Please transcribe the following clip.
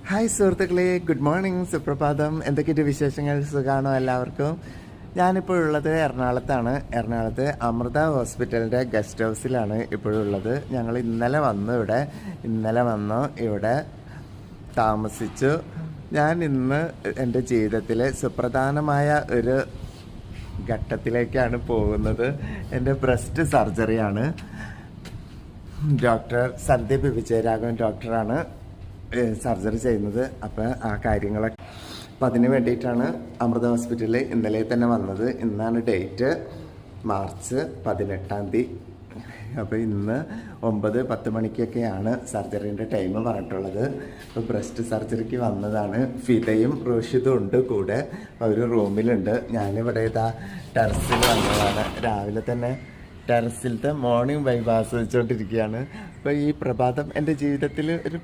Hi സുഹൃത്തുക്കളെ, good morning, സുപ്രഭാതം. എന്തൊക്കെയാണ് വിശേഷങ്ങൾ? സുഖമാണോ എല്ലാവർക്കും? ഞാനിപ്പോൾ ഉള്ളത് എറണാകുളത്താണ്. എറണാകുളത്ത് അമൃത ഹോസ്പിറ്റലിൻ്റെ ഗസ്റ്റ് ഹൗസിലാണ് ഇപ്പോഴുള്ളത്. ഞങ്ങൾ ഇന്നലെ വന്നു ഇവിടെ താമസിച്ചു. ഞാൻ ഇന്ന് എൻ്റെ ജീവിതത്തിലെ സുപ്രധാനമായ ഒരു ഘട്ടത്തിലേക്കാണ് പോകുന്നത്. എൻ്റെ ബ്രസ്റ്റ് സർജറിയാണ്. ഡോക്ടർ സന്ദീപ് വിജയരാഘവൻ ഡോക്ടറാണ് സർജറി ചെയ്യുന്നത്. അപ്പോൾ ആ കാര്യങ്ങളൊക്കെ അതിന് വേണ്ടിയിട്ടാണ് അമൃത ഹോസ്പിറ്റലിൽ ഇന്നലെ തന്നെ വന്നത്. ഇന്നാണ് ഡേറ്റ്, മാർച്ച് 18. അപ്പോൾ ഇന്ന് 9-10 മണിക്കൊക്കെയാണ് സർജറീൻ്റെ ടൈം പറഞ്ഞിട്ടുള്ളത്. അപ്പോൾ ബ്രസ്റ്റ് സർജറിക്ക് വന്നതാണ്. ഫിദയും റോഷിദും ഉണ്ട് കൂടെ, ഒരു റൂമിലുണ്ട്. ഞാനിവിടെ ടെറസിൽ വന്നതാണ്. രാവിലെ തന്നെ ടെറസിലത്തെ മോർണിംഗ് വൈബ് ആസ്വദിച്ചുകൊണ്ടിരിക്കുകയാണ്. അപ്പോൾ ഈ പ്രഭാതം എൻ്റെ ജീവിതത്തിൽ ഒരു